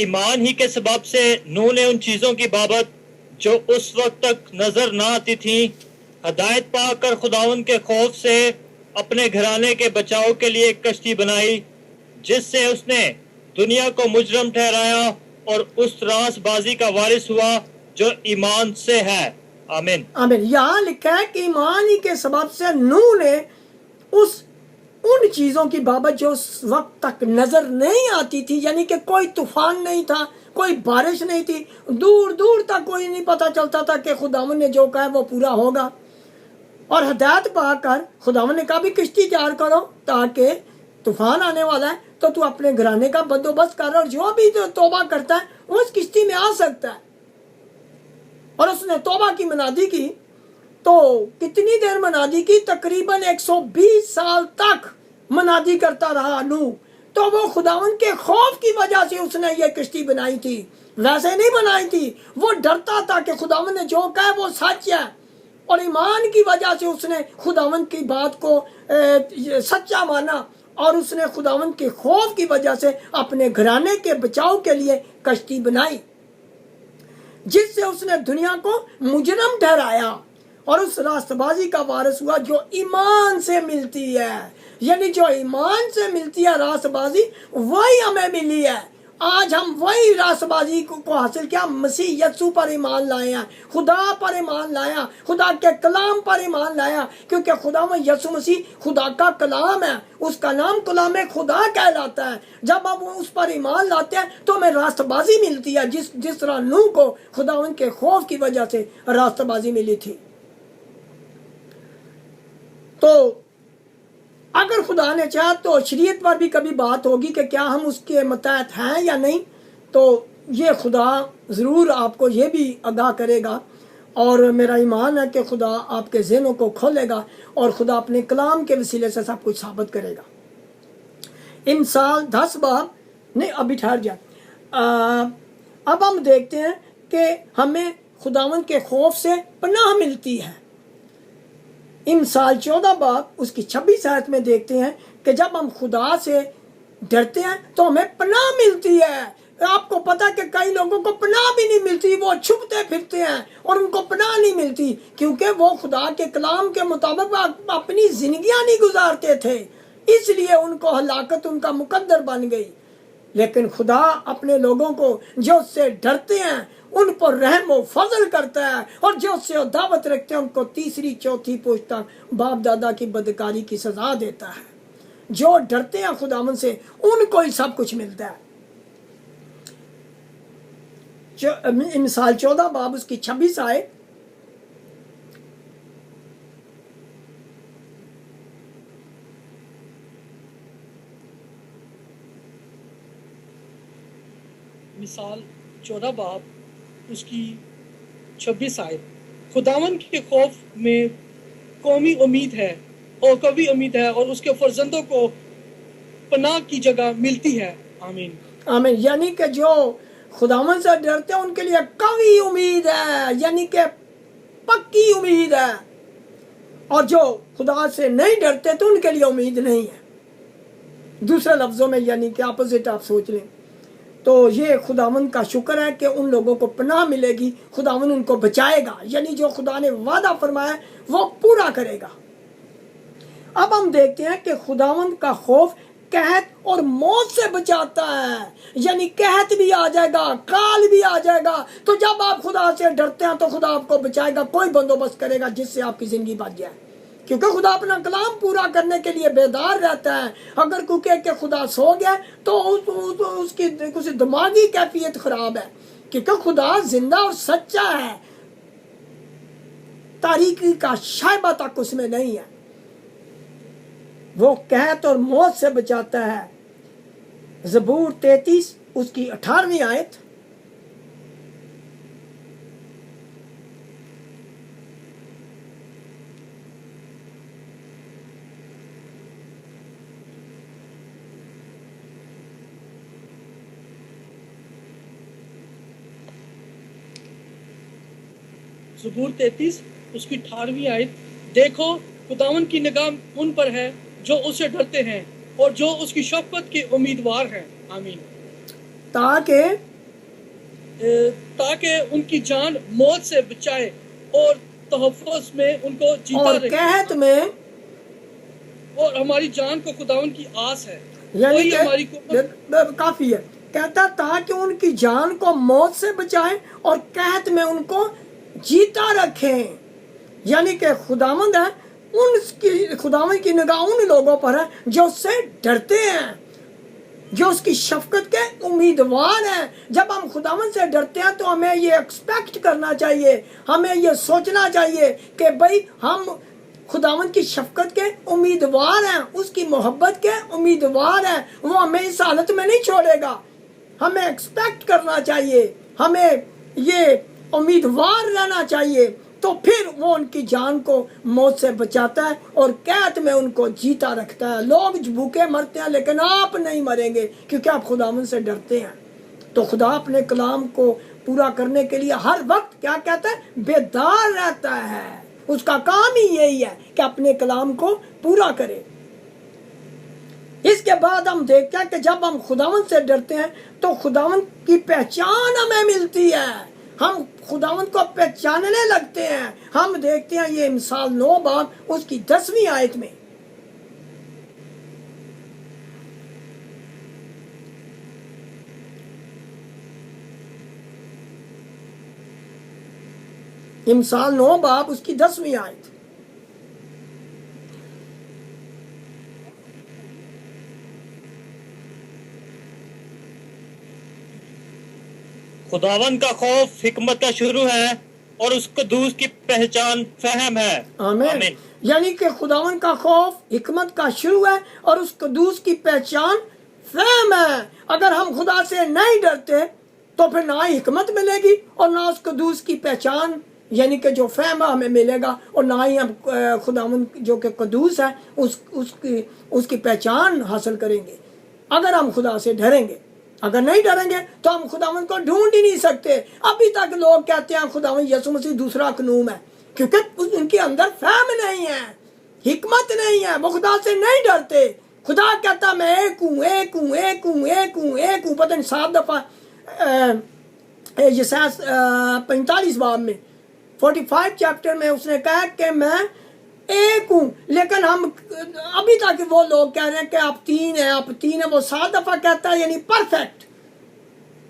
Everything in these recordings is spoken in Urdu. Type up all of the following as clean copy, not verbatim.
ایمان ہی کے سبب سے نوح نے ان چیزوں کی بابت جو اس وقت تک نظر نہ آتی تھیں ہدایت پا کر خداوند کے خوف سے اپنے گھرانے کے بچاؤ کے لیے ایک کشتی بنائی، جس سے اس نے دنیا کو مجرم ٹھہرایا اور اس راس بازی کا وارث ہوا جو ایمان سے ہے۔ آمین۔ آمین۔ یہاں لکھا ہے کہ ایمان ہی کے سبب سے نوح نے ان چیزوں کی بابت جو اس وقت تک نظر نہیں آتی تھی، یعنی کہ کوئی طوفان نہیں تھا، کوئی بارش نہیں تھی، دور دور تک کوئی نہیں پتا چلتا تھا کہ خداوند نے جو کہا وہ پورا ہوگا، اور ہدایت پا کر خداوند نے کہا بھی کشتی تیار کرو تاکہ طوفان آنے والا ہے تو تو اپنے گھرانے کا بندوبست کر، اور جو بھی توبہ کرتا ہے وہ اس کشتی میں آ سکتا ہے۔ اور اس نے توبہ کی منادی کی، تو کتنی دیر منادی کی؟ تقریباً 120 سال تک منادی کرتا رہا نوح۔ تو وہ خداوند کے خوف کی وجہ سے اس نے یہ کشتی بنائی تھی، ویسے نہیں بنائی تھی۔ وہ ڈرتا تھا کہ خداوند نے جو کہا وہ سچ ہے، اور ایمان کی وجہ سے اس نے خداوند کی بات کو سچا مانا، اور اس نے خداوند کے خوف کی وجہ سے اپنے گھرانے کے بچاؤ کے لیے کشتی بنائی، جس سے اس نے دنیا کو مجرم ٹھہرایا اور اس راست بازی کا وارث ہوا جو ایمان سے ملتی ہے۔ یعنی جو ایمان سے ملتی ہے راست بازی، وہی ہمیں ملی ہے۔ آج ہم وہی راست بازی کو حاصل کیا، مسیح یسوع پر ایمان لائے ہیں، خدا پر ایمان لایا، خدا کے کلام پر ایمان لایا، کیونکہ خدا میں یسوع مسیح خدا کا کلام ہے، اس کا نام کلام خدا کہلاتا ہے۔ جب ہم اس پر ایمان لاتے ہیں تو ہمیں راست بازی ملتی ہے، جس طرح نوح کو خداوند کے خوف کی وجہ سے راست بازی ملی تھی۔ تو اگر خدا نے چاہا تو شریعت پر بھی کبھی بات ہوگی کہ کیا ہم اس کے متحد ہیں یا نہیں، تو یہ خدا ضرور آپ کو یہ بھی آگاہ کرے گا، اور میرا ایمان ہے کہ خدا آپ کے ذہنوں کو کھولے گا اور خدا اپنے کلام کے وسیلے سے سب کچھ ثابت کرے گا۔ امثال 10 باب نہیں، ابھی ٹھہر جا۔ اب ہم دیکھتے ہیں کہ ہمیں خداوند کے خوف سے پناہ ملتی ہے۔ امثال 14 باب اس کی 26 آیت میں دیکھتے ہیں کہ جب ہم خدا سے ڈرتے ہیں تو ہمیں پناہ ملتی ہے۔ آپ کو پتا کہ کئی لوگوں کو پناہ بھی نہیں ملتی، وہ چھپتے پھرتے ہیں اور ان کو پناہ نہیں ملتی، کیونکہ وہ خدا کے کلام کے مطابق اپنی زندگیاں نہیں گزارتے تھے، اس لیے ان کو ہلاکت ان کا مقدر بن گئی۔ لیکن خدا اپنے لوگوں کو جو اس سے ڈرتے ہیں ان پر رحم و فضل کرتا ہے، اور جو اس سے دعوت رکھتے ہیں ان کو تیسری چوتھی پوچھ تک باپ دادا کی بدکاری کی سزا دیتا ہے۔ جو ڈرتے ہیں خداوند سے ان کو ہی سب کچھ ملتا ہے۔ مثال 14 باب اس کی 26 آئے۔ مثال 14 باب اس کی 26 آیت، خداوند کے خوف میں قومی امید ہے اور قوی امید ہے، اور اس کے فرزندوں کو پناہ کی جگہ ملتی ہے۔ آمین۔ آمین۔ یعنی کہ جو خداوند سے ڈرتے ہیں ان کے لیے قوی امید ہے، یعنی کہ پکی امید ہے، اور جو خدا سے نہیں ڈرتے تو ان کے لیے امید نہیں ہے۔ دوسرے لفظوں میں یعنی کہ اپوزٹ آپ سوچ لیں تو یہ خداوند کا شکر ہے کہ ان لوگوں کو پناہ ملے گی، خداوند ان کو بچائے گا، یعنی جو خدا نے وعدہ فرمایا وہ پورا کرے گا۔ اب ہم دیکھتے ہیں کہ خداوند کا خوف قحط اور موت سے بچاتا ہے، یعنی قحط بھی آ جائے گا، کال بھی آ جائے گا، تو جب آپ خدا سے ڈرتے ہیں تو خدا آپ کو بچائے گا، کوئی بندوبست کرے گا جس سے آپ کی زندگی بچ جائے، کیونکہ خدا اپنا کلام پورا کرنے کے لیے بیدار رہتا ہے۔ اگر کوئی کہے کہ خدا سو گیا تو اس کی کچھ دماغی کیفیت خراب ہے، کیونکہ خدا زندہ اور سچا ہے، تاریکی کا شائبہ تک اس میں نہیں ہے، وہ قحط اور موت سے بچاتا ہے۔ زبور 33 اس کی 18ویں آیت، زبور 33 اس کی 18ویں آیت، دیکھو خداوند کی نگاہ ان پر ہے جو اسے ڈرتے ہیں اور جو اس کی شفقت کے امیدوار ہیں۔ آمین۔ تاکہ تاکہ ان کی جان موت سے بچائے اور تحفظ میں ان کو جیتا اور رکھے. قحط میں اور ہماری جان کو خداوند کی آس ہے. یعنی وہی ہماری کہ کافی ہے، کہتا تھا کہ ان کی جان کو موت سے بچائیں اور قحط میں ان کو جیتا رکھیں. یعنی کہ خداوند ہے، خداوند کی نگاہ ان لوگوں پر ہے جو اس سے ڈرتے ہیں، جو اس کی شفقت کے امیدوار ہیں. جب ہم خداوند سے ڈرتے ہیں تو ہمیں یہ ایکسپیکٹ کرنا چاہیے، ہمیں یہ سوچنا چاہیے کہ بھئی ہم خداوند کی شفقت کے امیدوار ہیں، اس کی محبت کے امیدوار ہیں. وہ ہمیں اس حالت میں نہیں چھوڑے گا. ہمیں ایکسپیکٹ کرنا چاہیے، ہمیں یہ امیدوار رہنا چاہیے. تو پھر وہ ان کی جان کو موت سے بچاتا ہے اور قحط میں ان کو جیتا رکھتا ہے. لوگ بھوکے مرتے ہیں لیکن آپ نہیں مریں گے کیونکہ آپ خداوند سے ڈرتے ہیں. تو خدا اپنے کلام کو پورا کرنے کے لیے ہر وقت کیا کہتا ہے؟ بیدار رہتا ہے. اس کا کام ہی یہی ہے کہ اپنے کلام کو پورا کرے. اس کے بعد ہم دیکھتے ہیں کہ جب ہم خداوند سے ڈرتے ہیں تو خداوند کی پہچان ہمیں ملتی ہے. ہم خداوند کو پہچاننے لگتے ہیں. ہم دیکھتے ہیں یہ مثال 9 باب اس کی 10ویں آیت میں. مثال 9 باب اس کی 10ویں آیت. خداوند کا خوف حکمت کا شروع ہے اور اس قدوس کی پہچان فہم ہے. آمین. یعنی کہ خداوند کا خوف حکمت کا شروع ہے اور اس قدوس کی پہچان فہم ہے. اگر ہم خدا سے نہیں ڈرتے تو پھر نہ ہی حکمت ملے گی اور نہ اس قدوس کی پہچان یعنی کہ جو فہم ہمیں ملے گا، اور نہ ہی ہم خداوند جو کہ قدوس ہے اس کی پہچان حاصل کریں گے اگر ہم خدا سے ڈریں گے. اگر نہیں ڈریں گے تو ہم خداوند کو ڈھونڈ ہی نہیں سکتے. ابھی تک لوگ کہتے ہیں خداوند یسوع مسیح دوسرا قنوم ہے کیونکہ ان کے اندر فہم نہیں ہے، حکمت نہیں ہے. وہ خدا سے نہیں ڈرتے. خدا کہتا میں ایک ہوں، ایک ہوں، ایک ہوں، ایک ہوں، ایک ہوں. پتہ نہیں 7 دفعہ یسایا 45 باب میں 45 چیپٹر میں اس نے کہا کہ میں ایک ہوں. لیکن ہم ابھی تک وہ لوگ کہہ رہے ہیں کہ آپ 3 ہیں، آپ 3 ہیں. وہ 7 دفعہ کہتا ہے یعنی پرفیکٹ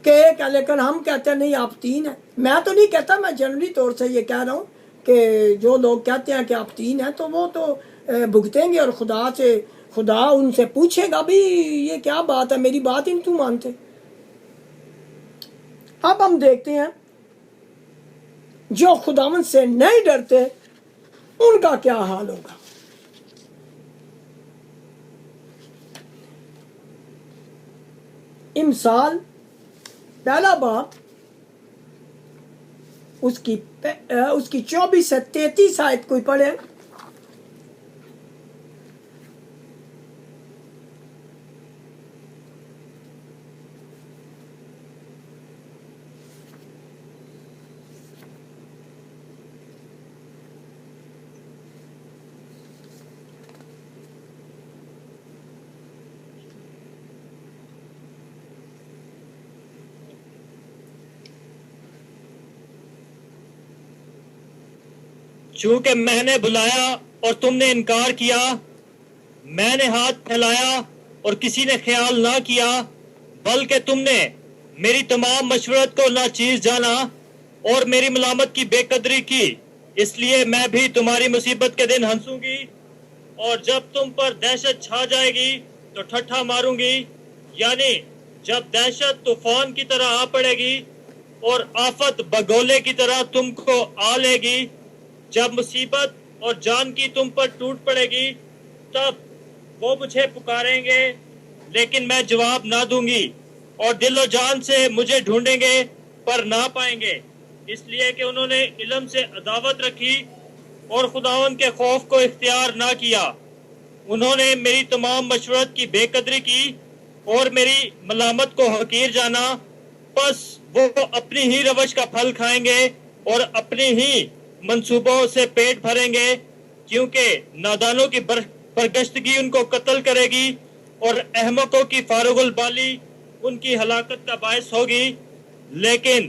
کہ ایک ہے، لیکن ہم کہتے ہیں نہیں آپ 3 ہیں. میں تو نہیں کہتا، میں جنرلی طور سے یہ کہہ رہا ہوں کہ جو لوگ کہتے ہیں کہ آپ 3 ہیں تو وہ تو بھگتیں گے اور خدا ان سے پوچھے گا بھی یہ کیا بات ہے، میری بات ہی نہیں تو مانتے. اب ہم دیکھتے ہیں جو خداوند سے نہیں ڈرتے ان کا کیا حال ہوگا. امثال پہلا باب اس کی 24 سے 33 آیت کوئی پڑھے. چونکہ میں نے بلایا اور تم نے انکار کیا، میں نے ہاتھ پھیلایا اور کسی نے خیال نہ کیا، بلکہ تم نے میری تمام مشورت کو ناچیز جانا اور میری ملامت کی بے قدری کی. اس لیے میں بھی تمہاری مصیبت کے دن ہنسوں گی، اور جب تم پر دہشت چھا جائے گی تو ٹھٹھا ماروں گی. یعنی جب دہشت طوفان کی طرح آ پڑے گی اور آفت بگولے کی طرح تم کو آ لے گی، جب مصیبت اور جان کی تم پر ٹوٹ پڑے گی، تب وہ مجھے پکاریں گے لیکن میں جواب نہ دوں گی، اور دل و جان سے مجھے ڈھونڈیں گے پر نہ پائیں گے، اس لیے کہ انہوں نے علم سے عداوت رکھی اور خداوند کے خوف کو اختیار نہ کیا. انہوں نے میری تمام مشورت کی بے قدری کی اور میری ملامت کو حقیر جانا. پس وہ اپنی ہی روش کا پھل کھائیں گے اور اپنی ہی منصوبوں سے پیٹ بھریں گے، کیونکہ نادانوں کی برگشتگی ان کو قتل کرے گی اور احمقوں کی فارغ البالی ان کی ہلاکت کا باعث ہوگی. لیکن